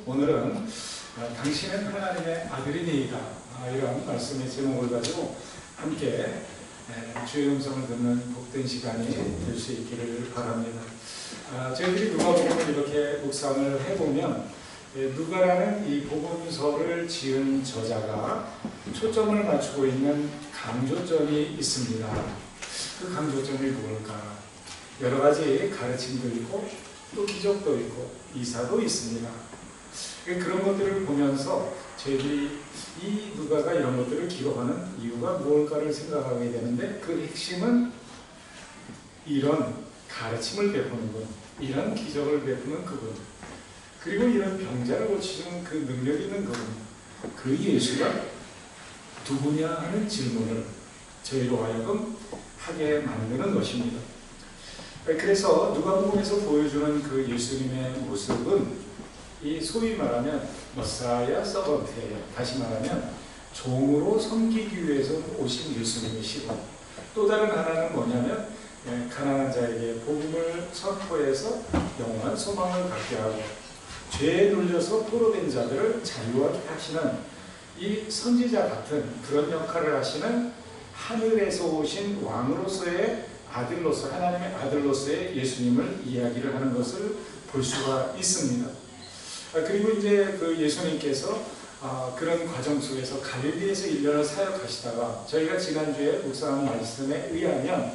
오늘은 당신은 하나님의 아들이니이다, 이런 말씀의 제목을 가지고 함께 주의 음성을 듣는 복된 시간이 될 수 있기를 바랍니다. 저희들이 누가복음을 이렇게 묵상을 해보면 누가라는 이 복음서를 지은 저자가 초점을 맞추고 있는 강조점이 있습니다. 그 강조점이 뭘까? 여러 가지 가르침도 있고 또 기적도 있고 이사도 있습니다. 그런 것들을 보면서 저희들이 이 누가가 이런 것들을 기록하는 이유가 뭘까를 생각하게 되는데, 그 핵심은 이런 가르침을 베푸는 분, 이런 기적을 베푸는 그분, 그리고 이런 병자를 고치는 그 능력 있는 그분, 그 예수가 누구냐 하는 질문을 저희로 하여금 하게 만드는 것입니다. 그래서 누가복음에서 보여주는 그 예수님의 모습은 이 소위 말하면 머사야 서번트예요. 다시 말하면 종으로 섬기기 위해서 오신 예수님이시고, 또 다른 하나는 뭐냐면 가난한 자에게 복음을 선포해서 영원한 소망을 갖게 하고 죄에 눌려서 포로된 자들을 자유하게 하시는 이 선지자 같은 그런 역할을 하시는 하늘에서 오신 왕으로서의 아들로서, 하나님의 아들로서의 예수님을 이야기를 하는 것을 볼 수가 있습니다. 그리고 이제 그 예수님께서 그런 과정 속에서 갈릴리에서 1년을 사역하시다가 저희가 지난주에 묵상한 말씀에 의하면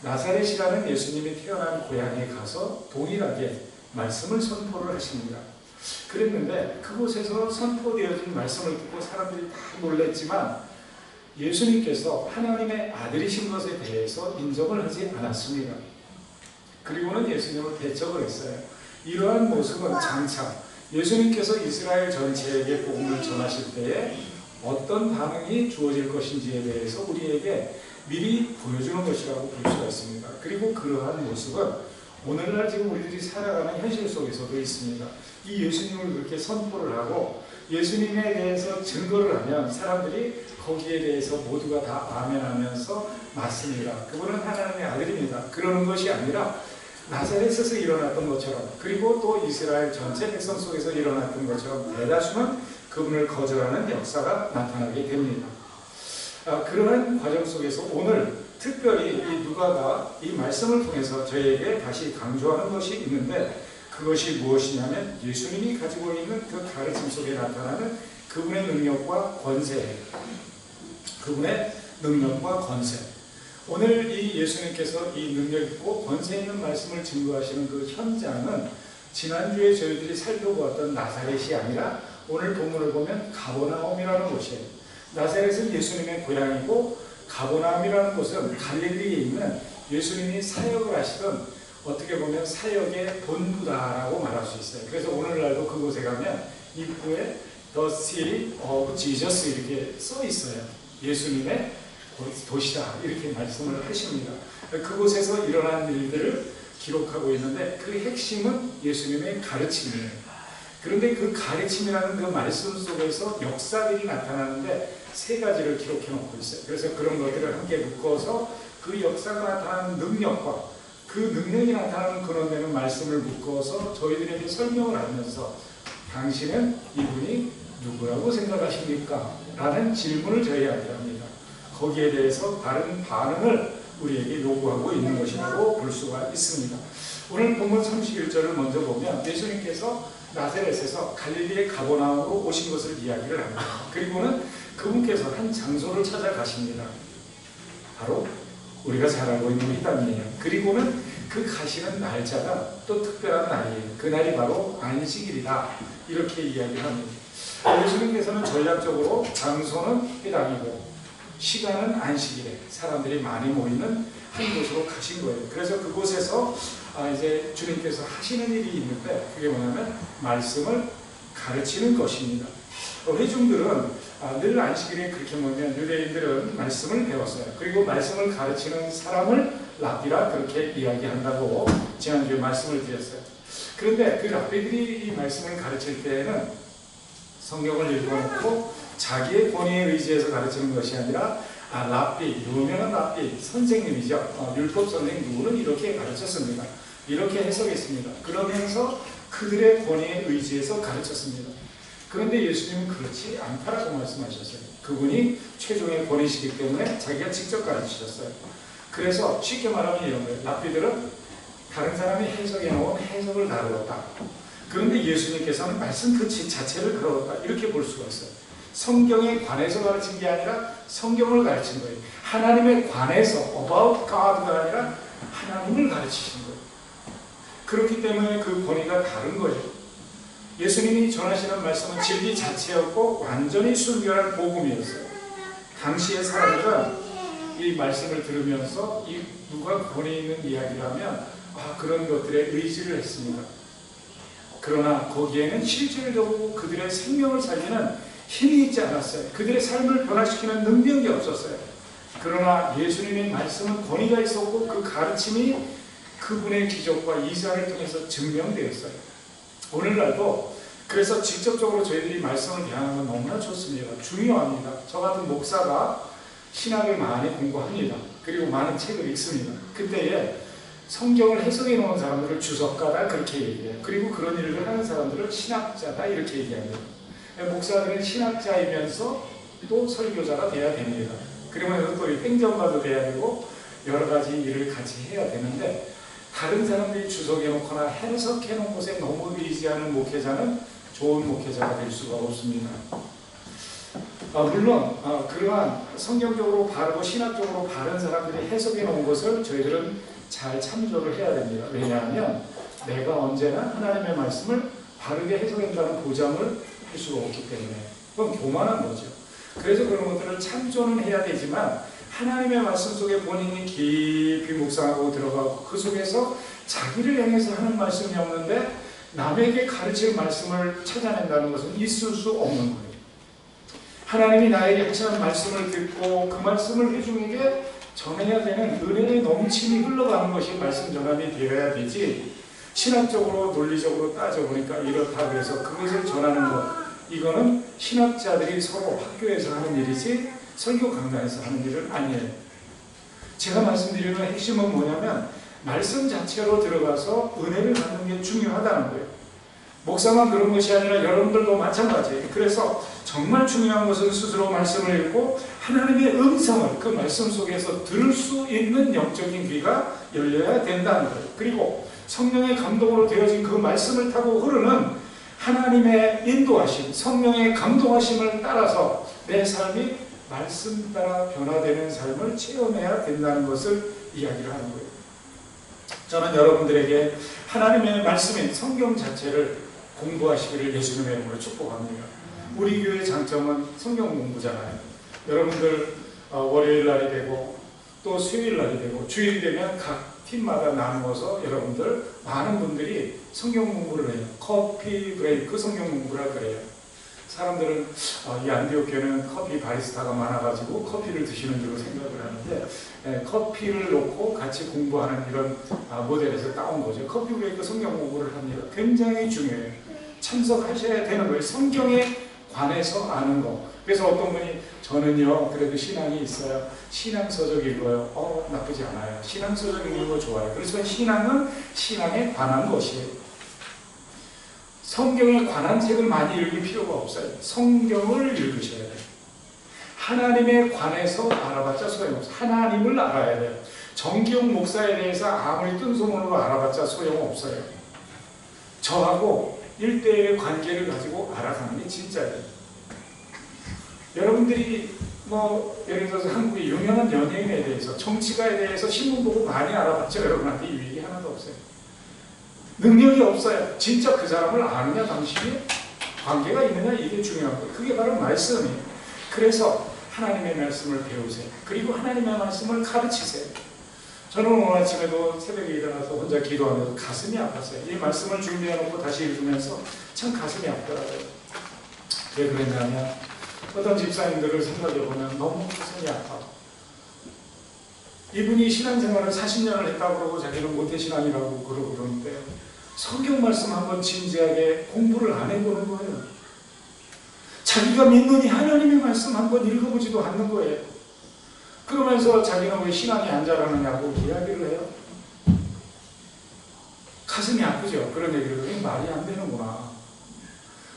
나사렛이라는 예수님이 태어난 고향에 가서 동일하게 말씀을 선포를 하십니다. 그랬는데 그곳에서 선포되어진 말씀을 듣고 사람들이 다 놀랐지만 예수님께서 하나님의 아들이신 것에 대해서 인정을 하지 않았습니다. 그리고는 예수님을 대적을 했어요. 이러한 모습은 장차 예수님께서 이스라엘 전체에게 복음을 전하실 때에 어떤 반응이 주어질 것인지에 대해서 우리에게 미리 보여주는 것이라고 볼 수가 있습니다. 그리고 그러한 모습은 오늘날 지금 우리들이 살아가는 현실 속에서도 있습니다. 이 예수님을 그렇게 선포를 하고 예수님에 대해서 증거를 하면 사람들이 거기에 대해서 모두가 다 아멘하면서 맞습니다, 그분은 하나님의 아들입니다, 그러는 것이 아니라 나사렛에서 일어났던 것처럼, 그리고 또 이스라엘 전체 백성 속에서 일어났던 것처럼 대다수는 그분을 거절하는 역사가 나타나게 됩니다. 그러한 과정 속에서 오늘 특별히 이 누가가 이 말씀을 통해서 저희에게 다시 강조하는 것이 있는데, 그것이 무엇이냐면 예수님이 가지고 있는 그 가르침 속에 나타나는 그분의 능력과 권세, 그분의 능력과 권세. 오늘 이 예수님께서 이 능력 있고 권세 있는 말씀을 증거하시는 그 현장은 지난주에 저희들이 살펴보았던 나사렛이 아니라 오늘 본문을 보면 가버나움이라는 곳이에요. 나사렛은 예수님의 고향이고 가버나움이라는 곳은 갈릴리에 있는 예수님이 사역을 하시던, 어떻게 보면 사역의 본부다라고 말할 수 있어요. 그래서 오늘날도 그곳에 가면 입구에 The City of Jesus 이렇게 써 있어요. 예수님의 도시다, 이렇게 말씀을 하십니다. 그곳에서 일어난 일들을 기록하고 있는데 그 핵심은 예수님의 가르침이에요. 그런데 그 가르침이라는 그 말씀 속에서 역사들이 나타나는데 세 가지를 기록해 놓고 있어요. 그래서 그런 것들을 함께 묶어서 그 역사가 나타나는 능력과 그 능력이 나타나는 근원되는 말씀을 묶어서 저희들에게 설명을 하면서 당신은 이분이 누구라고 생각하십니까? 라는 질문을 저희한테 합니다. 거기에 대해서 다른 반응을 우리에게 요구하고 있는 것이라고 볼 수가 있습니다. 오늘 본문 31절을 먼저 보면 예수님께서 나사렛에서 갈릴리의 가버나움으로 오신 것을 이야기를 합니다. 그리고는 그분께서 한 장소를 찾아가십니다. 바로 우리가 잘 알고 있는 회당이에요. 그리고는 그 가시는 날짜가 또 특별한 날이에요. 그날이 바로 안식일이다, 이렇게 이야기합니다. 예수님께서는 전략적으로 장소는 회당이고 시간은 안식일에 사람들이 많이 모이는 한 곳으로 가신 거예요. 그래서 그곳에서 이제 주님께서 하시는 일이 있는데 그게 뭐냐면 말씀을 가르치는 것입니다. 회중들은 늘 안식일에 그렇게 모이면 유대인들은 말씀을 배웠어요. 그리고 말씀을 가르치는 사람을 랍비라 그렇게 이야기한다고 지난주에 말씀을 드렸어요. 그런데 그 랍비들이 이 말씀을 가르칠 때에는 성경을 읽어놓고 자기의 권위에 의지해서 가르치는 것이 아니라 랍비, 유명한 랍비, 선생님이죠. 율법 선생 누구는 이렇게 가르쳤습니다, 이렇게 해석했습니다. 그러면서 그들의 권위에 의지해서 가르쳤습니다. 그런데 예수님은 그렇지 않다라고 말씀하셨어요. 그분이 최종의 권위시기 때문에 자기가 직접 가르치셨어요. 그래서 쉽게 말하면 이런 거예요. 랍비들은 다른 사람이 해석해 놓은 해석을 다루었다. 그런데 예수님께서는 말씀 그 자체를 다루었다. 이렇게 볼 수가 있어요. 성경에 관해서 가르친 게 아니라 성경을 가르친 거예요. 하나님에 관해서 about God가 아니라 하나님을 가르치신 거예요. 그렇기 때문에 그 권위가 다른 거예요. 예수님이 전하시는 말씀은 진리 자체였고 완전히 순결한 복음이었어요. 당시의 사람들은 이 말씀을 들으면서 이 누가 권위 있는 이야기를 하면 그런 것들에 의지를 했습니다. 그러나 거기에는 실질적으로 그들의 생명을 살리는 힘이 있지 않았어요. 그들의 삶을 변화시키는 능력이 없었어요. 그러나 예수님의 말씀은 권위가 있었고 그 가르침이 그분의 기적과 이사를 통해서 증명되었어요. 오늘날도 그래서 직접적으로 저희들이 말씀을 대하는 건 너무나 좋습니다. 중요합니다. 저 같은 목사가 신학을 많이 공부합니다. 그리고 많은 책을 읽습니다. 그때에 성경을 해석해 놓은 사람들을 주석가다 그렇게 얘기해요. 그리고 그런 일을 하는 사람들을 신학자다 이렇게 얘기합니다. 목사들은 신학자이면서 또 설교자가 돼야 됩니다. 그러면서 또 행정가도 돼야 되고 여러 가지 일을 같이 해야 되는데 다른 사람들이 주석해 놓거나 해석해 놓은 곳에 너무 의지하는 목회자는 좋은 목회자가 될 수가 없습니다. 물론 그러한 성경적으로 바르고 신학적으로 바른 사람들이 해석해 놓은 것을 저희들은 잘 참조를 해야 됩니다. 왜냐하면 내가 언제나 하나님의 말씀을 바르게 해석한다는 보장을 할 수가 없기 때문에 그건 교만한 거죠. 그래서 그런 것들을 참조는 해야 되지만 하나님의 말씀 속에 본인이 깊이 묵상하고 들어가고 그 속에서 자기를 향해서 하는 말씀이 없는데 남에게 가르칠 말씀을 찾아낸다는 것은 있을 수 없는 거예요. 하나님이 나에게 하시는 말씀을 듣고 그 말씀을 회중에게 전해야 되는 은혜의 넘침이 흘러가는 것이 말씀 전함이 되어야 되지 신학적으로 논리적으로 따져보니까 이렇다 그래서 그것을 전하는 것 이거는 신학자들이 서로 학교에서 하는 일이지 설교 강단에서 하는 일은 아니에요. 제가 말씀드리는 핵심은 뭐냐면 말씀 자체로 들어가서 은혜를 받는 게 중요하다는 거예요. 목사만 그런 것이 아니라 여러분들도 마찬가지예요. 그래서 정말 중요한 것은 스스로 말씀을 읽고 하나님의 음성을 그 말씀 속에서 들을 수 있는 영적인 귀가 열려야 된다는 거예요. 그리고 성령의 감동으로 되어진 그 말씀을 타고 흐르는 하나님의 인도하심, 성령의 감동하심을 따라서 내 삶이 말씀 따라 변화되는 삶을 체험해야 된다는 것을 이야기를 하는 거예요. 저는 여러분들에게 하나님의 말씀인 성경 자체를 공부하시기를 예수님의 이름으로 축복합니다. 우리 교회의 장점은 성경 공부잖아요. 여러분들 월요일 날이 되고 또 수요일 날이 되고 주일이 되면 각 팀마다 나누어서 여러분들 많은 분들이 성경 공부를 해요. 커피 브레이크 성경 공부라 그래요. 사람들은 이 안디옥 교회는 커피 바리스타가 많아가지고 커피를 드시는 줄로 생각을 하는데 커피를 놓고 같이 공부하는 이런 모델에서 따온 거죠. 커피 브레이크 성경 공부를 합니다. 굉장히 중요해요. 참석하셔야 되는 거예요. 성경에 관해서 아는 거. 그래서 어떤 분이 저는요 그래도 신앙이 있어요. 신앙서적 읽어요. 나쁘지 않아요. 신앙서적 읽는 거 좋아요. 그래서 신앙은 신앙에 관한 것이에요. 성경에 관한 책을 많이 읽을 필요가 없어요. 성경을 읽으셔야 돼요. 하나님에 관해서 알아봤자 소용없어요. 하나님을 알아야 돼요. 정기용 목사에 대해서 아무리 뜬소문으로 알아봤자 소용없어요. 저하고 1대1의 관계를 가지고 알아가는 게 진짜예요. 여러분들이 예를 들어서 한국의 유명한 연예인에 대해서 정치가에 대해서 신문 보고 많이 알아봤죠. 여러분한테 유익이 하나도 없어요. 능력이 없어요. 진짜 그 사람을 아느냐 당신이 관계가 있느냐 이게 중요한 거예요. 그게 바로 말씀이에요. 그래서 하나님의 말씀을 배우세요. 그리고 하나님의 말씀을 가르치세요. 저는 오늘 아침에도 새벽에 일어나서 혼자 기도하면서 가슴이 아팠어요. 이 말씀을 준비해놓고 다시 읽으면서 참 가슴이 아프더라고요. 왜 그랬냐면 어떤 집사님들을 생각해보면 너무 가슴이 아파. 이분이 신앙생활을 40년을 했다고 그러고 자기는 모태신앙이라고 그러고 그러는데 성경 말씀 한번 진지하게 공부를 안 해보는 거예요. 자기가 믿는 이 하나님의 말씀 한번 읽어보지도 않는 거예요. 그러면서 자기는 왜 신앙이 안 자라느냐고 이야기를 해요. 가슴이 아프죠. 그런 얘기를 들으면 말이 안 되는구나.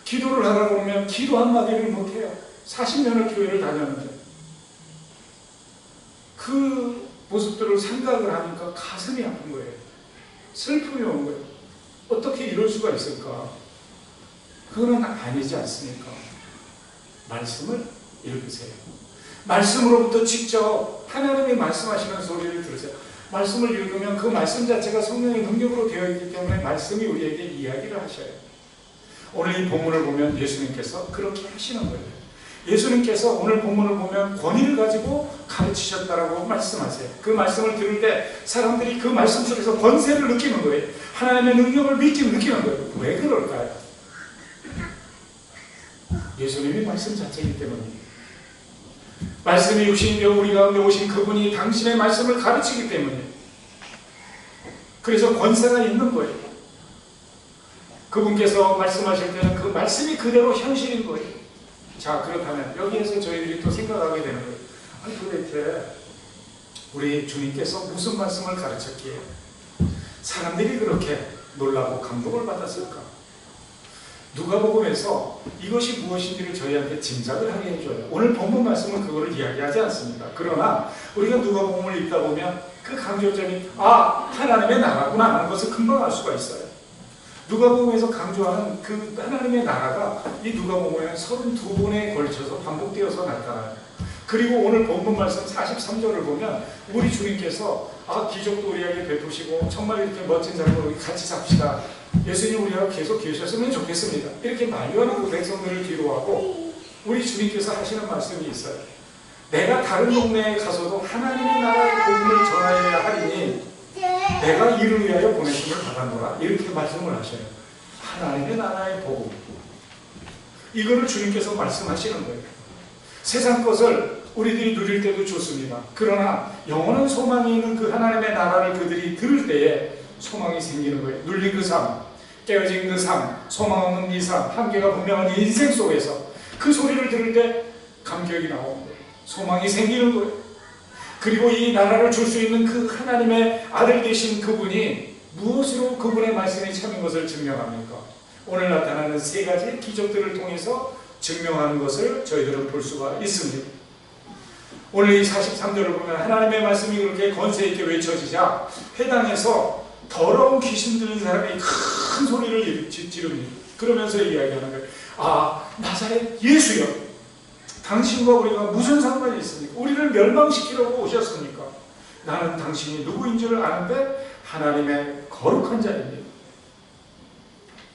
기도를 하라고 하면 기도 한마디를 못해요. 40년을 교회를 다녔는데 그 모습들을 생각을 하니까 가슴이 아픈 거예요. 슬픔이 온 거예요. 어떻게 이럴 수가 있을까? 그거는 아니지 않습니까? 말씀을 읽으세요. 말씀으로부터 직접 하나님이 말씀하시는 소리를 들으세요. 말씀을 읽으면 그 말씀 자체가 성령의 능력으로 되어 있기 때문에 말씀이 우리에게 이야기를 하셔요. 오늘 이 본문을 보면 예수님께서 그렇게 하시는 거예요. 예수님께서 오늘 본문을 보면 권위를 가지고 가르치셨다라고 말씀하세요. 그 말씀을 들을 때 사람들이 그 말씀 속에서 권세를 느끼는 거예요. 하나님의 능력을 느끼는 거예요. 왜 그럴까요? 예수님이 말씀 자체이기 때문입니다. 말씀이 육신이 되어 우리 가운데 오신 그분이 당신의 말씀을 가르치기 때문이에요. 그래서 권세가 있는 거예요. 그분께서 말씀하실 때는 그 말씀이 그대로 현실인 거예요. 자, 그렇다면 여기에서 저희들이 또 생각하게 되는 거예요. 아니, 도대체 우리 주님께서 무슨 말씀을 가르쳤기에 사람들이 그렇게 놀라고 감동을 받았을까? 누가복음에서 이것이 무엇인지를 저희한테 짐작을 하게 해줘요. 오늘 본문 말씀은 그거를 이야기하지 않습니다. 그러나 우리가 누가복음을 읽다 보면 그 강조점이 하나님의 나라구나 하는 것을 금방 알 수가 있어요. 누가복음에서 강조하는 그 하나님의 나라가 이 누가복음에 32번에 걸쳐서 반복되어서 나타나요. 그리고 오늘 본문 말씀 43절을 보면 우리 주님께서 기적도 우리에게 베푸시고 정말 이렇게 멋진 삶으로 같이 삽시다. 예수님 우리가 계속 계셨으면 좋겠습니다. 이렇게 만류하는 그 백성들을 뒤로하고 우리 주님께서 하시는 말씀이 있어요. 내가 다른 동네에 가서도 하나님의 나라의 복음을 전하여야 하리니 내가 이를 위하여 보내심을 받았노라. 이렇게 말씀을 하셔요. 하나님의 나라의 복음. 이거를 주님께서 말씀하시는 거예요. 세상 것을 우리들이 누릴 때도 좋습니다. 그러나 영원한 소망이 있는 그 하나님의 나라를 그들이 들을 때에 소망이 생기는 거예요. 눌린 그 삶, 깨어진 그 삶, 소망 없는 이 삶, 한계가 분명한 인생 속에서 그 소리를 들을 때 감격이 나오는 거예요. 소망이 생기는 거예요. 그리고 이 나라를 줄 수 있는 그 하나님의 아들 되신 그분이 무엇으로 그분의 말씀이 참인 것을 증명합니까? 오늘 나타나는 세 가지 기적들을 통해서 증명하는 것을 저희들은 볼 수가 있습니다. 오늘 이 43절을 보면 하나님의 말씀이 그렇게 권세 있게 외쳐지자 회당에서 더러운 귀신 들린 사람이 큰 소리를 지릅니다. 그러면서 이야기하는 거예요. 나사렛 예수여, 당신과 우리가 무슨 상관이 있습니까? 우리를 멸망시키려고 오셨습니까? 나는 당신이 누구인 줄 아는데 하나님의 거룩한 자입니다.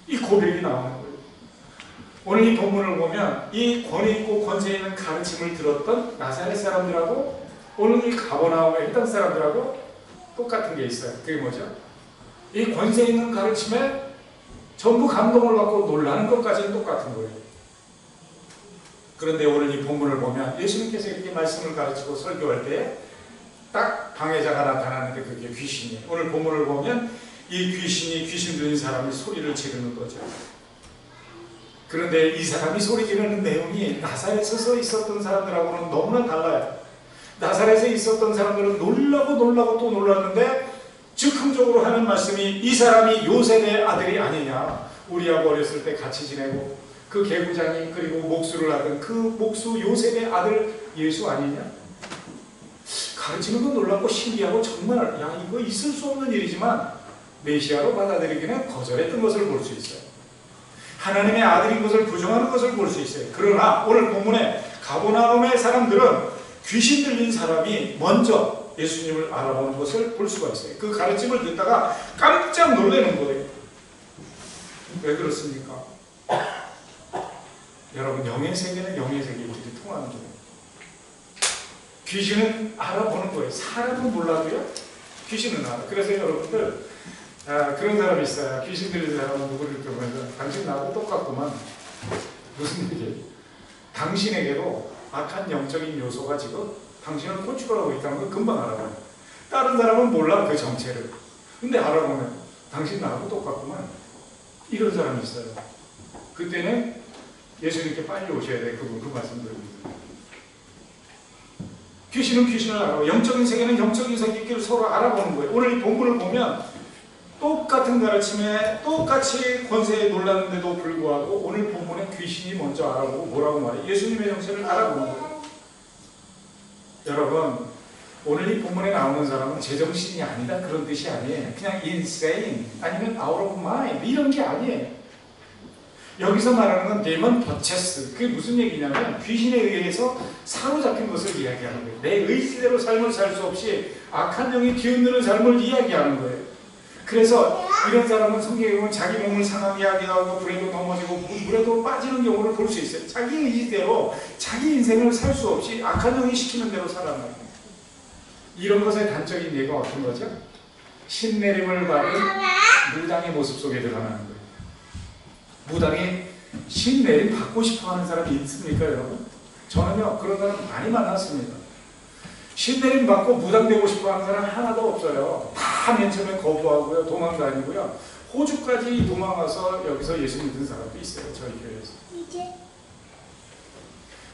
이 고백이 나오는 거예요. 오늘 이 본문을 보면 이 권위 있고 권세 있는 가르침을 들었던 나사렛 사람들하고 오늘 이 가버나움의 회당 사람들하고 똑같은 게 있어요. 그게 뭐죠? 이 권세 있는 가르침에 전부 감동을 받고 놀라는 것까지는 똑같은 거예요. 그런데 오늘 이 본문을 보면 예수님께서 이렇게 말씀을 가르치고 설교할 때 딱 방해자가 나타나는데 그게 귀신이에요. 오늘 본문을 보면 이 귀신 들린 사람이 소리를 지르는 거죠. 그런데 이 사람이 소리 지르는 내용이 나사렛에서 있었던 사람들하고는 너무나 달라요. 나사렛에 있었던 사람들은 놀라고 또 놀랐는데 즉흥적으로 하는 말씀이 이 사람이 요셉의 아들이 아니냐. 우리하고 어렸을 때 같이 지내고 그 개구장이 그리고 목수를 하던 그 목수 요셉의 아들 예수 아니냐. 가르치는 건 놀랍고 신기하고 정말 이거 있을 수 없는 일이지만 메시아로 받아들이기는 거절했던 것을 볼 수 있어요. 하나님의 아들인 것을 부정하는 것을 볼 수 있어요. 그러나 오늘 본문에 가버나움의 사람들은 귀신 들린 사람이 먼저 예수님을 알아보는 것을 볼 수가 있어요. 그 가르침을 듣다가 깜짝 놀라는 거예요. 왜 그렇습니까? 여러분, 영의 세계는 영의 세계끼리 통하는 거예요. 귀신은 알아보는 거예요. 사람은 몰라도요, 귀신은 알아. 그래서 여러분들 그런 사람이 있어요. 귀신 들린 사람은 누구를 보면서 당신 나하고 똑같구만. 무슨 얘기예요? 당신에게도 악한 영적인 요소가 지금 당신을 컨트롤하고 있다는 걸 금방 알아봐요. 다른 사람은 몰라, 그 정체를. 근데 알아보면 당신 나하고 똑같구만. 이런 사람이 있어요. 그때는 예수님께 빨리 오셔야 돼. 그 말씀 드립니다. 귀신은 귀신을 알아보고 영적인 세계는 영적인 세계끼리 서로 알아보는 거예요. 오늘 이 본문을 보면 똑같은 가르침에 똑같이 권세에 놀랐는데도 불구하고 오늘 본문에 귀신이 먼저 알아보고 뭐라고 말해? 예수님의 정체를 알아보는 거예요. 여러분, 오늘 이 본문에 나오는 사람은 제정신이 아니다 그런 뜻이 아니에요. 그냥 insane 아니면 out of mind 이런 게 아니에요. 여기서 말하는 건 demon possessed. 그게 무슨 얘기냐면 귀신에 의해서 사로잡힌 것을 이야기하는 거예요. 내 의지대로 삶을 살 수 없이 악한 영이 뒤흔드는 삶을 이야기하는 거예요. 그래서 이런 사람은 성경에 보면 자기 몸을 상하게 하기도 하고 불에도 넘어지고 물에도 빠지는 경우를 볼 수 있어요. 자기 의지대로 자기 인생을 살 수 없이 악한 영이 시키는 대로 살아가는 거예요. 이런 것의 단적인 예가 어떤 거죠? 신내림을 받은 무당의 모습 속에 드러나는 거예요. 무당이 신내림 받고 싶어하는 사람이 있습니까, 여러분? 저는요 그런 사람 많이 만났습니다. 신내림 받고 무당 되고 싶어하는 사람 하나도 없어요. 다 맨 처음에 거부하고요, 도망다니고요. 호주까지 도망가서 여기서 예수 믿는 사람도 있어요, 저희 교회에서.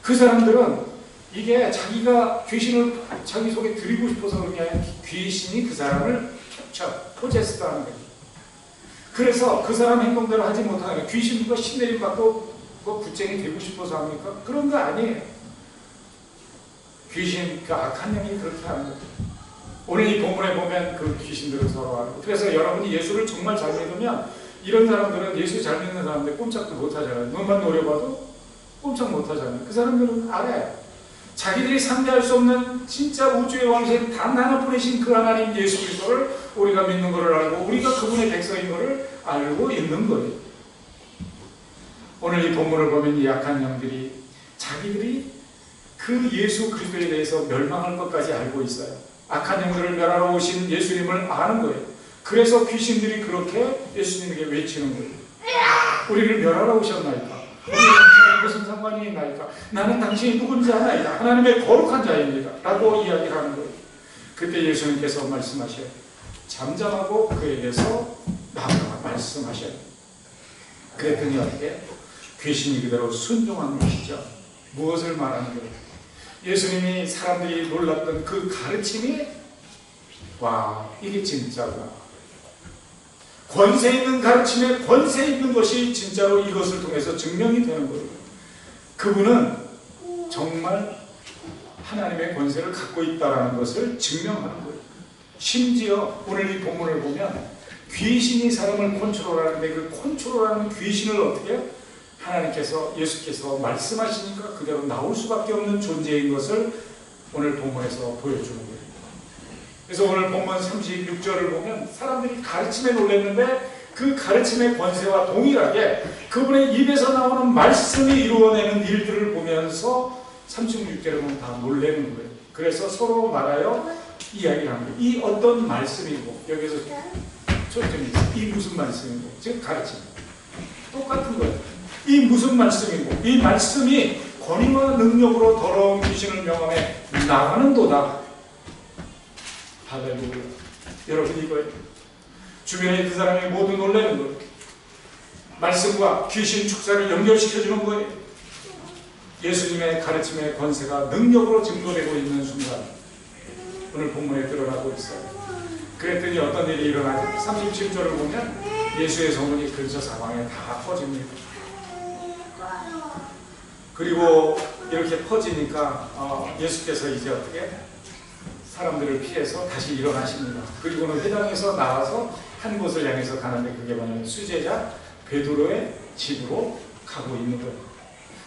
그 사람들은 이게 자기가 귀신을 자기 속에 들이고 싶어서 그런 게 아니라 귀신이 그 사람을 포제스트하는 거예요. 그래서 그 사람 행동대로 하지 못하는 귀신과 신내림 받고 굿쟁이 되고 싶어서 합니까? 그런 거 아니에요. 귀신, 그 악한 영이 그렇게 하는 거죠. 오늘 이 본문에 보면 그 귀신들을 서로 하고, 그래서 여러분이 예수를 정말 잘 믿으면 이런 사람들은 예수 잘 믿는 사람들 꼼짝도 못 하잖아요. 눈만 노려봐도 꼼짝 못 하잖아요. 그 사람들은 알아요. 자기들이 상대할 수 없는 진짜 우주의 왕신 단 하나뿐이신 그 하나님 예수 그리스도를 우리가 믿는 것을 알고 우리가 그분의 백성인 것을 알고 있는 거예요. 오늘 이 본문을 보면 이 약한 영들이 자기들이 그 예수 그리스도에 대해서 멸망할 것까지 알고 있어요. 악한 영들을 멸하러 오신 예수님을 아는 거예요. 그래서 귀신들이 그렇게 예수님에게 외치는 거예요. 우리를 멸하러 오셨나이까? 우리는 무슨 상관이 있나이까? 나는 당신이 누군지 아나이다. 하나님의 거룩한 자입니다. 라고 이야기를 하는 거예요. 그때 예수님께서 말씀하셔요. 잠잠하고 그에게서 나아가 말씀하셔요. 그랬더니 어떻게? 귀신이 그대로 순종한 것이죠. 무엇을 말하는 거예요? 예수님이 사람들이 놀랐던 그 가르침이 와, 이게 진짜구나. 권세 있는 가르침에 권세 있는 것이 진짜로 이것을 통해서 증명이 되는 거예요. 그분은 정말 하나님의 권세를 갖고 있다는 것을 증명하는 거예요. 심지어 오늘 이 본문을 보면 귀신이 사람을 컨트롤하는데 그 컨트롤하는 귀신을 어떻게 해요? 하나님께서 예수께서 말씀하시니까 그대로 나올 수밖에 없는 존재인 것을 오늘 본문에서 보여주는 거예요. 그래서 오늘 본문 36절을 보면 사람들이 가르침에 놀랐는데 그 가르침의 권세와 동일하게 그분의 입에서 나오는 말씀이 이루어내는 일들을 보면서 36절을 보면 다 놀라는 거예요. 그래서 서로 말하여 이야기를 하는 거예요. 이 어떤 말씀이고, 여기서 초점이 있어요. 이 무슨 말씀이고, 즉 가르침. 똑같은 거예요. 이 무슨 말씀이고, 이 말씀이 권위와 능력으로 더러운 귀신을 명함에 나가는도다. 할렐루야. 여러분 이거예요. 주변에 그 사람이 모두 놀라는 거예요. 말씀과 귀신 축사를 연결시켜주는 거예요. 예수님의 가르침의 권세가 능력으로 증거되고 있는 순간 오늘 본문에 드러나고 있어요. 그랬더니 어떤 일이 일어나죠? 37절을 보면 예수의 소문이 근처 사방에 다 퍼집니다. 그리고 이렇게 퍼지니까 예수께서 이제 어떻게 사람들을 피해서 다시 일어나십니다. 그리고는 회당에서 나와서 한 곳을 향해서 가는데 그게 뭐냐면 수제자 베드로의 집으로 가고 있는 거예요.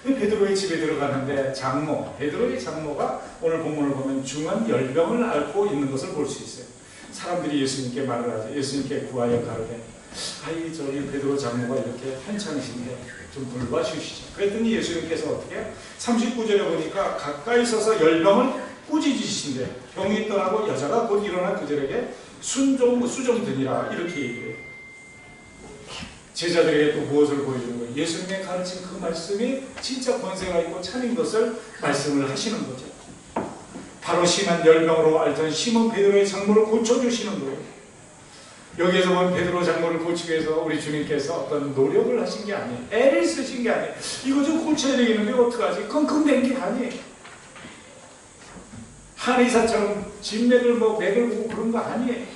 베드로의 집에 들어가는데 장모, 베드로의 장모가 오늘 본문을 보면 중한 열병을 앓고 있는 것을 볼 수 있어요. 사람들이 예수님께 말을 하죠. 예수님께 구하여 가르되 아이 저기 베드로 장모가 이렇게 한창이신데 좀 물봐 주시죠. 그랬더니 예수님께서 어떻게 39절에 보니까 가까이 서서 열병을 꾸짖으신데 병이 떠나고 여자가 곧 일어나 그들에게 수종드니라 이렇게 얘기해요. 제자들에게 또 무엇을 보여주는 거예요? 예수님의 가르친 그 말씀이 진짜 권세가 있고 참인 것을 말씀을 하시는 거죠. 바로 심한 열병으로 앓던 시몬 베드로의 장모를 고쳐주시는 거예요. 여기에서 보면 베드로 장모를 고치기 위해서 우리 주님께서 어떤 노력을 하신 게 아니에요. 애를 쓰신 게 아니에요. 이거 좀 고쳐야 되겠는데 어떡하지? 끙끙댄 게 아니에요. 한의사처럼 진맥을 맥을 보고 그런 거 아니에요.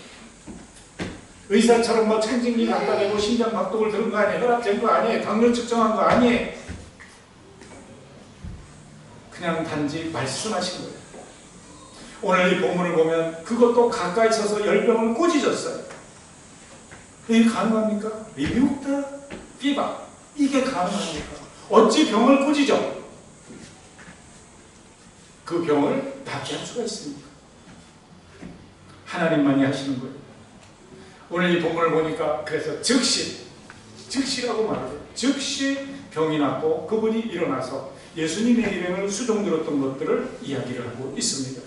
의사처럼 뭐 청진기 갖다 대고 심장 박동을 들은 거 아니에요? 혈압 잰 거 아니에요? 당뇨 측정한 거 아니에요? 그냥 단지 말씀하신 거예요. 오늘 이 본문을 보면 그것도 가까이 서서 열병을 꾸짖었어요. 이게 가능합니까? 리뷰다 피바, 이게 가능합니까? 어찌 병을 꾸짖어? 그 병을 낫게 할 수가 있습니까? 하나님만이 하시는 거예요. 오늘 이 본문을 보니까 그래서 즉시라고 말하죠. 즉시 병이 낫고 그분이 일어나서 예수님의 일행을 수종 들었던 것들을 이야기를 하고 있습니다.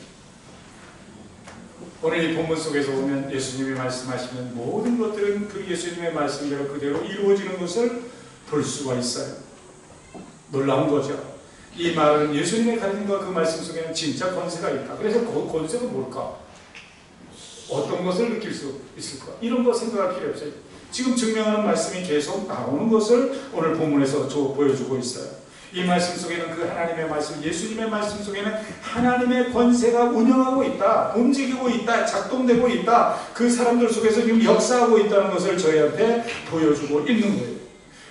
오늘 이 본문 속에서 보면 예수님이 말씀하시는 모든 것들은 그 예수님의 말씀대로 그대로 이루어지는 것을 볼 수가 있어요. 놀라운 거죠. 이 말은 예수님의 가르침과 그 말씀 속에는 진짜 권세가 있다. 그래서 그 권세가 뭘까? 어떤 것을 느낄 수 있을까? 이런 거 생각할 필요 없어요. 지금 증명하는 말씀이 계속 나오는 것을 오늘 본문에서 보여주고 있어요. 이 말씀 속에는 그 하나님의 말씀, 예수님의 말씀 속에는 하나님의 권세가 운영하고 있다, 움직이고 있다, 작동되고 있다, 그 사람들 속에서 지금 역사하고 있다는 것을 저희한테 보여주고 있는 거예요.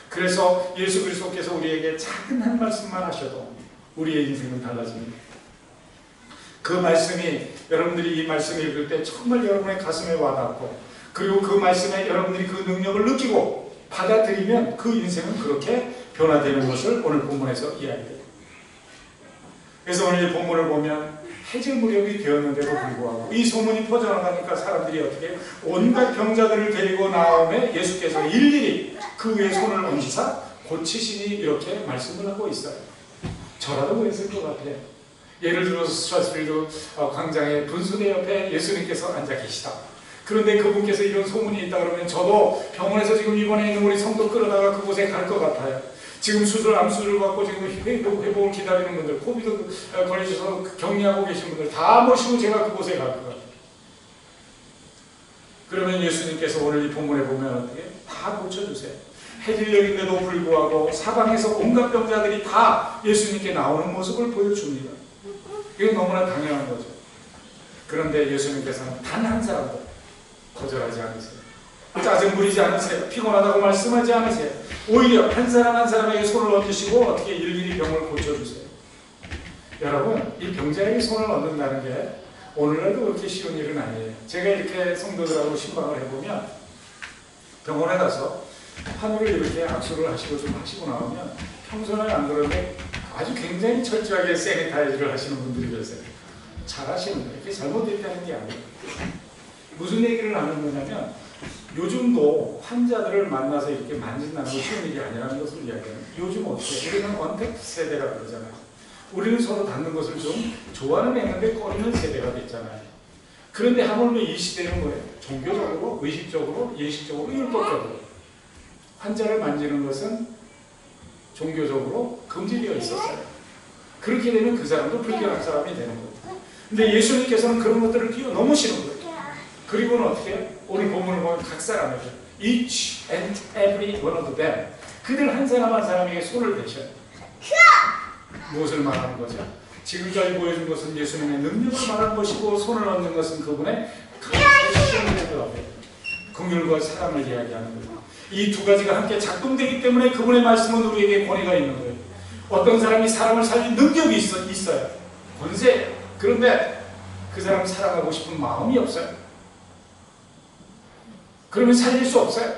그래서 예수 그리스도께서 우리에게 작은 한 말씀만 하셔도 우리의 인생은 달라집니다. 그 말씀이, 여러분들이 이 말씀을 읽을 때 정말 여러분의 가슴에 와닿고, 그리고 그 말씀에 여러분들이 그 능력을 느끼고 받아들이면 그 인생은 그렇게 변화되는 것을 오늘 본문에서 이야기해요. 그래서 오늘 이 본문을 보면 해질 무렵이 되었는데도 불구하고 이 소문이 퍼져나가니까 사람들이 어떻게 온갖 병자들을 데리고 나오매 예수께서 일일이 그 위에 손을 얹으사 고치시니 이렇게 말씀을 하고 있어요. 저라도 그랬을 것 같아요. 예를 들어서 스트라스빌드 광장의 분수대 옆에 예수님께서 앉아 계시다. 그런데 그분께서 이런 소문이 있다 그러면 저도 병원에서 지금 입원해 있는 우리 성도 끌어다가 그곳에 갈 것 같아요. 지금 암 수술 받고 지금 회복을 기다리는 분들, 코비드 걸리셔서 격리하고 계신 분들 다 모시고 제가 그곳에 갈 것 같아요. 그러면 예수님께서 오늘 이 본문에 보면 어떻게? 다 고쳐주세요. 해질녘인데도 불구하고 사방에서 온갖 병자들이 다 예수님께 나오는 모습을 보여줍니다. 이건 너무나 당연한 거죠. 그런데 예수님께서는 단 한 사람도 거절하지 않으세요. 짜증 부리지 않으세요. 피곤하다고 말씀하지 않으세요. 오히려 한 사람 한 사람에게 손을 얹으시고 어떻게 일일이 병을 고쳐주세요. 여러분, 이 병자에게 손을 얹는다는 게 오늘날도 그렇게 쉬운 일은 아니에요. 제가 이렇게 성도들하고 신방을 해보면 병원에 가서 하늘을 이렇게 악수를 하시고 좀 하시고 나오면 평소에는 안 그러는데 아주 굉장히 철저하게 세니타이즈를 하시는 분들이 계세요. 잘하시는 거예요. 그게 잘못됐다는 게 아니에요. 무슨 얘기를 하는 거냐면 요즘도 환자들을 만나서 이렇게 만진다는 건 쉬운 일이 아니라는 것을 이야기해요. 요즘 어떻게? 우리는 언택트 세대라 그러잖아요. 우리는 서로 닿는 것을 좀 좋아는 했는데 꺼리는 세대가 됐잖아요. 그런데 하물며 이 시대는 뭐예요? 종교적으로, 의식적으로, 예식적으로, 율법적으로 환자를 만지는 것은 종교적으로 금지되어 있었어요. 그렇게 되면 그 사람도 불결한 사람이 되는 거예요. 근데 예수님께서는 그런 것들을 뛰어넘으시는 거예요. 그리고는 어떻게 해요? 오늘 본문을 보면 각 사람에게 each and every one of them, 그들 한 사람 한 사람에게 손을 대셔요. 무엇을 말하는 거죠? 지금까지 보여준 것은 예수님의 능력을 말하는 것이고 손을 얹는 것은 그분의 긍휼과 사랑을 이야기하는 거예요. 이 두 가지가 함께 작동되기 때문에 그분의 말씀은 우리에게 권위가 있는 거예요. 어떤 사람이 사람을 살릴 능력이 있어요. 권세. 그런데 그 사람 사랑하고 싶은 마음이 없어요. 그러면 살릴 수 없어요.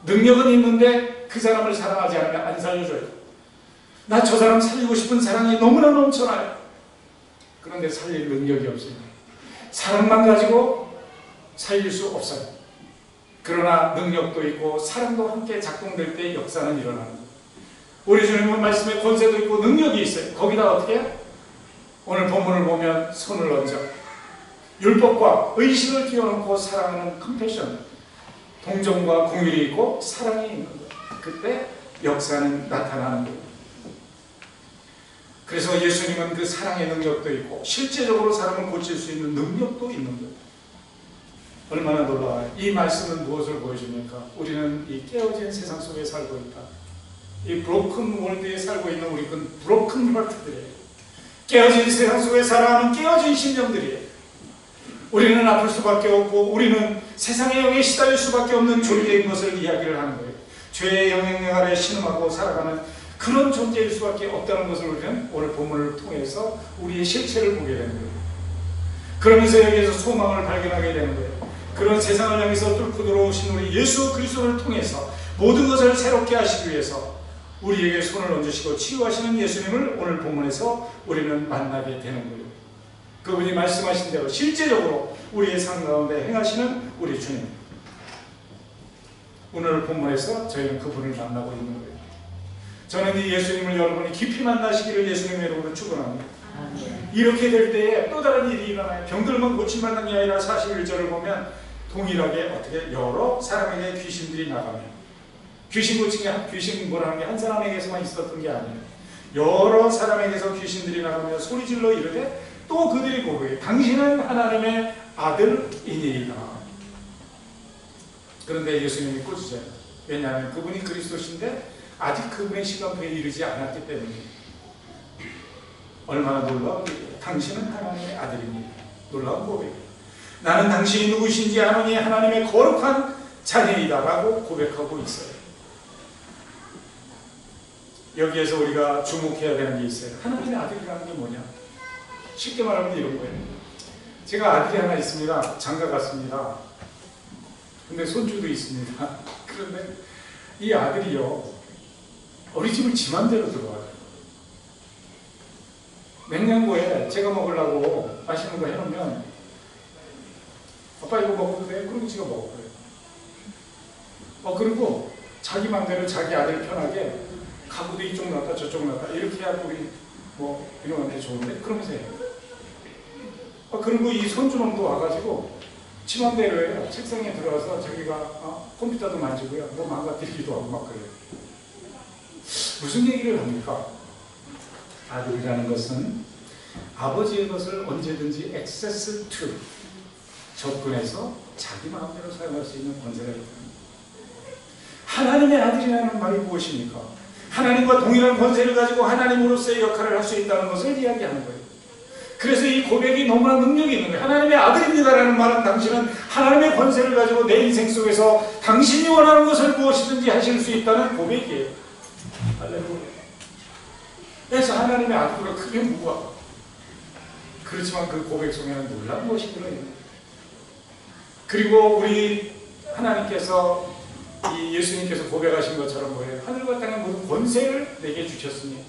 능력은 있는데 그 사람을 사랑하지 않으면 안 살려줘요. 나 저 사람 살리고 싶은 사랑이 너무나 넘쳐나요. 그런데 살릴 능력이 없어요. 사랑만 가지고 살릴 수 없어요. 그러나 능력도 있고 사랑도 함께 작동될 때 역사는 일어나는 거예요. 우리 주님의 말씀에 권세도 있고 능력이 있어요. 거기다 어떻게 해요? 오늘 본문을 보면 손을 얹어 율법과 의식을 끼워놓고 사랑하는 컴패션, 동정과 공율이 있고 사랑이 있는 거예요. 그때 역사는 나타나는 거예요. 그래서 예수님은 그 사랑의 능력도 있고 실제적으로 사람을 고칠 수 있는 능력도 있는 거예요. 얼마나 놀라워요. 이 말씀은 무엇을 보여줍니까? 우리는 이 깨어진 세상 속에 살고 있다. 이 브로큰 월드에 살고 있는 우리 그 브로큰 하트들이에요. 깨어진 세상 속에 살아가는 깨어진 심령들이에요. 우리는 아플 수밖에 없고 우리는 세상의 영에 시달릴 수밖에 없는 존재인 것을 이야기를 하는 거예요. 죄의 영향력 아래 신음하고 살아가는 그런 존재일 수밖에 없다는 것을 우리는 오늘 본문을 통해서 우리의 실체를 보게 되는 거예요. 그러면서 여기에서 소망을 발견하게 되는 거예요. 그런 세상을 향해서 뚫고 들어오신 우리 예수 그리스도를 통해서 모든 것을 새롭게 하시기 위해서 우리에게 손을 얹으시고 치유하시는 예수님을 오늘 본문에서 우리는 만나게 되는 거예요. 그분이 말씀하신 대로 실제적으로 우리의 삶 가운데 행하시는 우리 주님. 오늘 본문에서 저희는 그분을 만나고 있는 거예요. 저는 이 예수님을 여러분이 깊이 만나시기를 예수님의 이름으로 축원합니다. 이렇게 될 때에 또 다른 일이 일어나요. 병들만 고침받는 게 아니라 41절을 보면 동일하게 어떻게 여러 사람에게 귀신들이 나가며, 귀신 고침이 귀신 뭐라는 게 한 사람에게서만 있었던 게 아니에요. 여러 사람에게서 귀신들이 나가며 소리질러 이르되 또 그들이 고백해 당신은 하나님의 아들이니이다. 그런데 예수님이 꽂으세요. 왜냐하면 그분이 그리스도신데 아직 그분의 시간표에 이르지 않았기 때문입니다. 얼마나 놀라운 일이에요. 당신은 하나님의 아들이니. 놀라운 고백이에요. 나는 당신이 누구신지 아노니 하나님의 거룩한 자녀이다 라고 고백하고 있어요. 여기에서 우리가 주목해야 되는 게 있어요. 하나님의 아들이라는 게 뭐냐? 쉽게 말하면 이런 거예요. 제가 아들이 하나 있습니다. 장가 갔습니다. 근데 손주도 있습니다. 그런데 이 아들이요, 우리 집을 지 맘대로 들어와요. 냉장고에 제가 먹으려고 맛있는 거 해놓으면 아빠 이거 먹어도 돼? 그리고 제가 먹을 거예요. 그리고 자기 맘대로 자기 아들 편하게 가구도 이쪽 놨다 저쪽 놨다 이렇게 하고 우리 뭐 이놈한테 좋은데? 그러면서 해요. 그리고 이 손주놈도 와가지고 지 맘대로 해요. 책상에 들어와서 자기가 컴퓨터도 만지고요. 뭐 망가뜨리기도 하고 막 그래요. 무슨 얘기를 합니까? 아들이라는 것은 아버지의 것을 언제든지 access to 접근해서 자기 마음대로 사용할 수 있는 권세가 있다. 하나님의 아들이라는 말이 무엇입니까? 하나님과 동일한 권세를 가지고 하나님으로서의 역할을 할 수 있다는 것을 이야기하는 거예요. 그래서 이 고백이 너무나 능력이 있는 거예요. 하나님의 아들입니다라는 말은 당신은 하나님의 권세를 가지고 내 인생 속에서 당신이 원하는 것을 무엇이든지 하실 수 있다는 고백이에요. 할렐루야. 그래서 하나님의 아들보다 크게 무거워. 그렇지만 그 고백 속에는 놀라운 것이 들어있는 거예요. 그리고 우리 하나님께서 이 예수님께서 고백하신 것처럼 뭐예요? 하늘과 땅의 모든 권세를 내게 주셨으니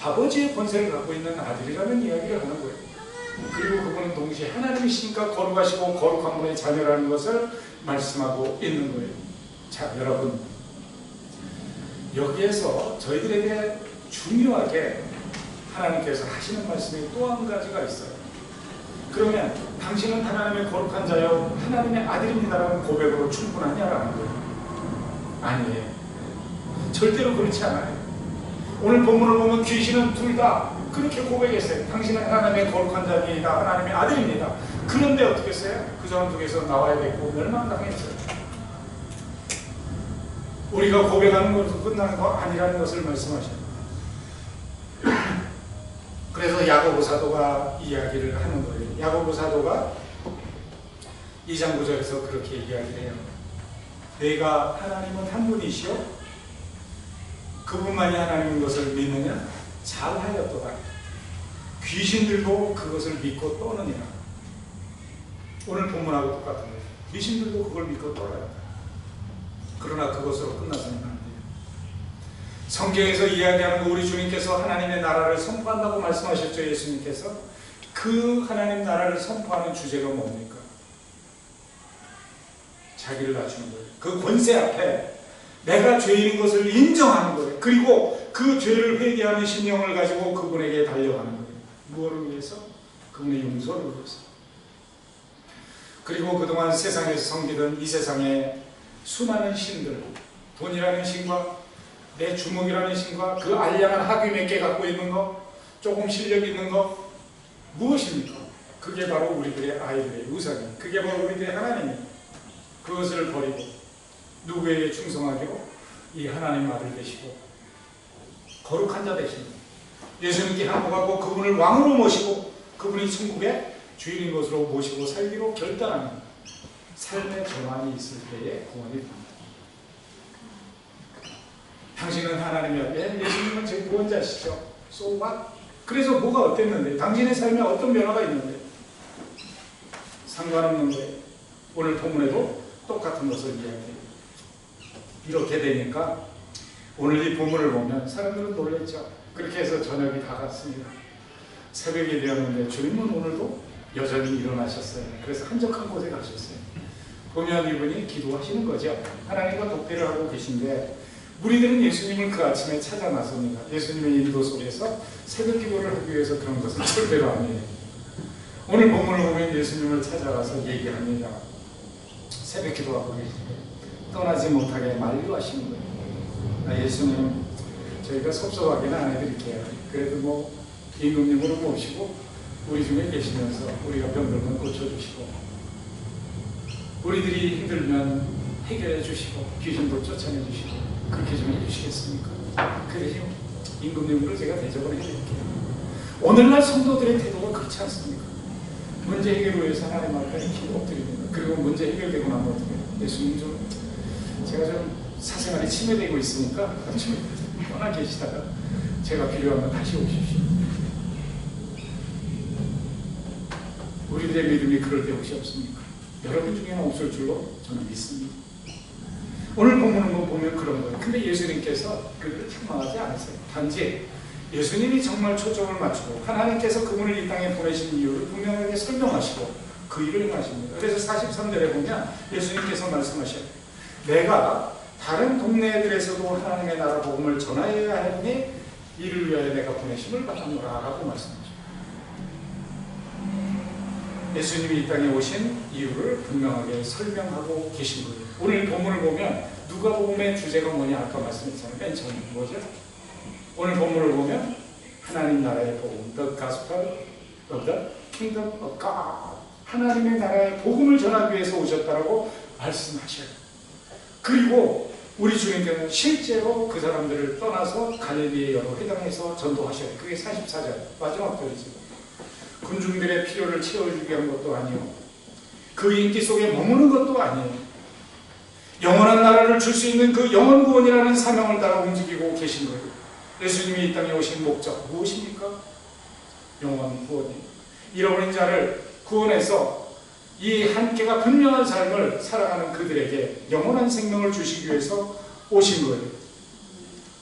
아버지의 권세를 갖고 있는 아들이라는 이야기를 하는 거예요. 그리고 그분은 동시에 하나님이시니까 거룩하시고 거룩한 분의 자녀라는 것을 말씀하고 있는 거예요. 자, 여러분, 여기에서 저희들에게 중요하게 하나님께서 하시는 말씀이 또 한 가지가 있어요. 그러면 당신은 하나님의 거룩한 자여 하나님의 아들입니다라는 고백으로 충분하냐라는 거예요. 아니에요. 절대로 그렇지 않아요. 오늘 본문을 보면 귀신은 둘 다 그렇게 고백했어요. 당신은 하나님의 거룩한 자입니다. 하나님의 아들입니다. 그런데 어떻게 했어요? 그 사람 중에서 나와야겠고 멸망당했어요. 우리가 고백하는 것으로 끝나는 거 아니라는 것을 말씀하셔요. 그래서 야고보 사도가 이야기를 하는 거예요. 야고보 사도가 2장 9절에서 그렇게 이야기를 해요. 내가 하나님은 한 분이시오? 그분만이 하나님인 것을 믿느냐? 잘하였도다. 귀신들도 그것을 믿고 떠느니라. 오늘 본문하고 똑같은 거예요. 귀신들도 그걸 믿고 떠나요. 그러나 그것으로 끝나서는 안 돼요. 성경에서 이야기하는 거 우리 주님께서 하나님의 나라를 선포한다고 말씀하셨죠. 예수님께서. 그 하나님 나라를 선포하는 주제가 뭡니까? 자기를 낮추는 거예요. 그 권세 앞에 내가 죄인인 것을 인정하는 거예요. 그리고 그 죄를 회개하는 심령을 가지고 그분에게 달려가는 거예요. 무엇을 위해서? 그분의 용서를 위해서. 그리고 그동안 세상에서 섬기던 이 세상의 수많은 신들, 돈이라는 신과 내 주먹이라는 신과 그 알량한 학위 몇 개 갖고 있는 거, 조금 실력 있는 거, 무엇입니까? 그게 바로 우리들의 아이들의 우상이에요. 그게 바로 우리들의 하나님이에요. 그것을 버리고 누구에게 충성하기로? 이 하나님 아들 되시고 거룩한 자 되시고 예수님께 항복하고 그분을 왕으로 모시고 그분이 천국의 주인인 것으로 모시고 살기로 결단하는 삶의 전환이 있을 때에 구원이 됩니다. 당신은 하나님의 예수님은 제 구원자시죠. So what? 그래서 뭐가 어땠는데? 당신의 삶에 어떤 변화가 있는데? 상관없는 거예요. 오늘 본문에도 똑같은 것을 이야기해요. 이렇게 되니까 오늘 이 본문을 보면 사람들은 놀랬죠. 그렇게 해서 저녁이 다 갔습니다. 새벽이 되었는데 주님은 오늘도 여전히 일어나셨어요. 그래서 한적한 곳에 가셨어요. 보면 이분이 기도하시는 거죠. 하나님과 독대를 하고 계신데 무리들은 예수님을 그 아침에 찾아 나섭니다. 예수님의 인도 속에서 새벽 기도를 하기 위해서 그런 것은 절대로 아니에요. 오늘 본문을 보면 예수님을 찾아가서 얘기합니다. 새벽 기도하고 계신데 떠나지 못하게 만류하시는 거예요. 예수님, 저희가 섭섭하게는 안 해드릴게요. 그래도 뭐 임금님으로 모시고 우리 중에 계시면서 우리가 병들면 고쳐주시고 우리들이 힘들면 해결해 주시고 귀신도 쫓아내 주시고 그렇게 좀 해주시겠습니까? 그래서 임금님으로 제가 대접을 해드릴게요. 오늘날 성도들의 태도가 그렇지 않습니까? 문제 해결을 위해서 하나님 앞에 이렇게 엎드립니다. 그리고 문제 해결되고 나면 어떻게 해요? 예수님 제가 좀 사생활이 침해되고 있으니까 좀 떠나 계시다가 제가 필요하면 다시 오십시오. 우리들의 믿음이 그럴 때 혹시 없습니까? 여러분 중에는 없을 줄로 저는 믿습니다. 오늘 본문을 보면 그런 거예요. 근데 예수님께서 그들을 책망하지 않으세요. 단지 예수님이 정말 초점을 맞추고 하나님께서 그분을 이 땅에 보내신 이유를 분명하게 설명하시고 그 일을 행하십니다. 그래서 43절에 보면 예수님께서 말씀하셔요. 내가 다른 동네들에서도 하나님의 나라 복음을 전하여야 하니 이를 위하여 내가 보내심을 받았노라 라고 말씀하십니다. 예수님이 이 땅에 오신 이유를 분명하게 설명하고 계신 거예요. 오늘 본문을 보면 누가복음의 주제가 뭐냐 아까 말씀했잖아요. 맨 처음에 뭐죠? 오늘 본문을 보면 하나님 나라의 복음, The Gospel of the Kingdom of God, 하나님의 나라의 복음을 전하기 위해서 오셨다라고 말씀하셔요. 그리고 우리 주님께서는 실제로 그 사람들을 떠나서 갈릴리의 여러 회당에서 전도하셔요. 그게 44절 마지막 절이죠. 군중들의 필요를 채워주기 위한 것도 아니요, 그 인기 속에 머무는 것도 아니에요. 영원한 나라를 줄 수 있는 그 영원 구원이라는 사명을 따라 움직이고 계신 거예요. 예수님이 이 땅에 오신 목적 무엇입니까? 영원 구원이에요. 잃어버린 자를 구원해서 이 함께가 분명한 삶을 살아가는 그들에게 영원한 생명을 주시기 위해서 오신 거예요.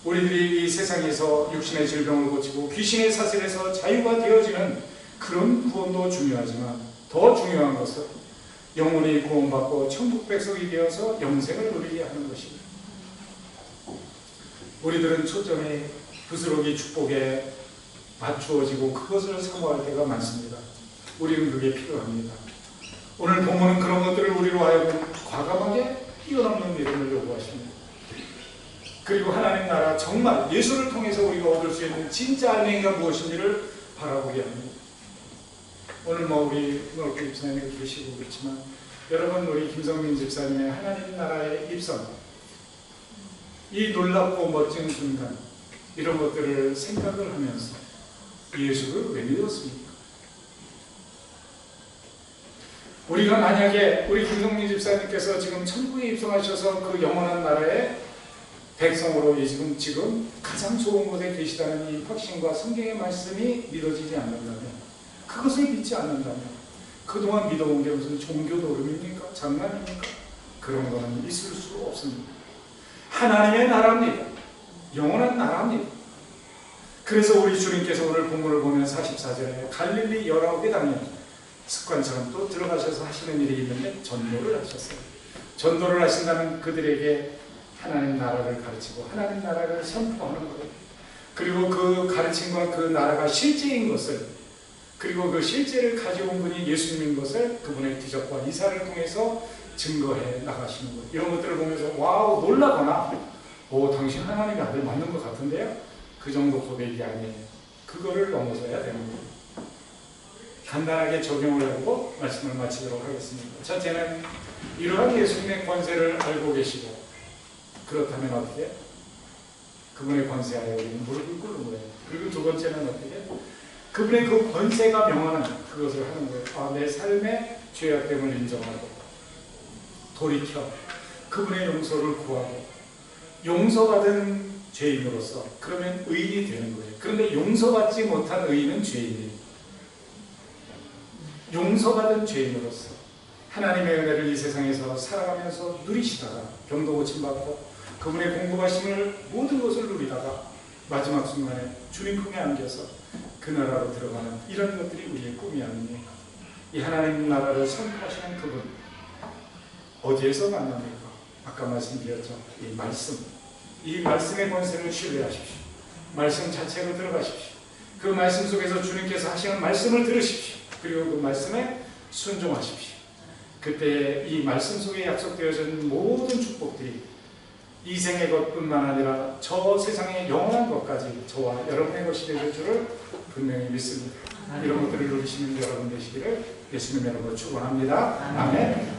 우리들이 이 세상에서 육신의 질병을 고치고 귀신의 사슬에서 자유가 되어지는 그런 구원도 중요하지만 더 중요한 것은 영혼이 구원받고 천국 백성이 되어서 영생을 누리게 하는 것입니다. 우리들은 초점이 부스러기 축복에 맞추어지고 그것을 사모할 때가 많습니다. 우리는 그게 필요합니다. 오늘 본문은 그런 것들을 우리로 하여금 과감하게 뛰어넘는 믿음을 요구하십니다. 그리고 하나님 나라 정말 예수를 통해서 우리가 얻을 수 있는 진짜 안위가 무엇인지를 바라보게 합니다. 오늘 우리 넓게 집사님이 계시고 그렇지만 여러분, 우리 김성민 집사님의 하나님 나라의 입성, 이 놀랍고 멋진 순간, 이런 것들을 생각을 하면서 예수를 왜 믿었습니까? 우리가 만약에 우리 김성민 집사님께서 지금 천국에 입성하셔서 그 영원한 나라의 백성으로 지금 가장 좋은 곳에 계시다는 이 확신과 성경의 말씀이 믿어지지 않는다면, 그것을 믿지 않는다면 그동안 믿어온 게 무슨 종교 노름입니까? 장난입니까? 그런 거는 있을 수 없습니다. 하나님의 나라입니다. 영원한 나라입니다. 그래서 우리 주님께서 오늘 본문을 보면 44절에 갈릴리 19회당에 습관처럼 또 들어가셔서 하시는 일이 있는데 전도를 하셨어요. 전도를 하신다는 그들에게 하나님 나라를 가르치고 하나님 나라를 선포하는 거예요. 그리고 그 가르침과 그 나라가 실제인 것을, 그리고 그 실제를 가져온 분이 예수님인 것을 그분의 기적과 이사를 통해서 증거해 나가시는 거예요. 이런 것들을 보면서 와우 놀라거나 당신 하나님의 아들 맞는 것 같은데요? 그 정도 고백이 아니에요. 그거를 넘어서야 되는 거예요. 간단하게 적용을 해보고 말씀을 마치도록 하겠습니다. 첫째는 이러한 예수님의 권세를 알고 계시고, 그렇다면 어떻게? 그분의 권세하에 우리는 무릎을 꿇는 거예요. 그리고 두 번째는 어떻게? 그분의 그 권세가 명하는 그것을 하는 거예요. 아, 내 삶의 죄악됨을 인정하고 돌이켜 그분의 용서를 구하고 용서받은 죄인으로서 그러면 의인이 되는 거예요. 그런데 용서받지 못한 의인은 죄인이에요. 용서받은 죄인으로서 하나님의 은혜를 이 세상에서 살아가면서 누리시다가 병도 고침받고 그분의 공급하심을 모든 것을 누리다가 마지막 순간에 주님 품에 안겨서 그 나라로 들어가는 이런 것들이 우리의 꿈이 아닙니까? 이 하나님 나라를 선포하시는 그분 어디에서 만납니까? 아까 말씀드렸죠. 이 말씀, 이 말씀의 권세를 신뢰하십시오. 말씀 자체로 들어가십시오. 그 말씀 속에서 주님께서 하시는 말씀을 들으십시오. 그리고 그 말씀에 순종하십시오. 그때 이 말씀 속에 약속되어진 모든 축복들이 이 생의 것뿐만 아니라 저 세상의 영원한 것까지 저와 여러분의 것이 되실 줄을 분명히 믿습니다. 이런 것들을 누리시는 여러분 되시기를 예수님의 이름으로 축원합니다. 아멘.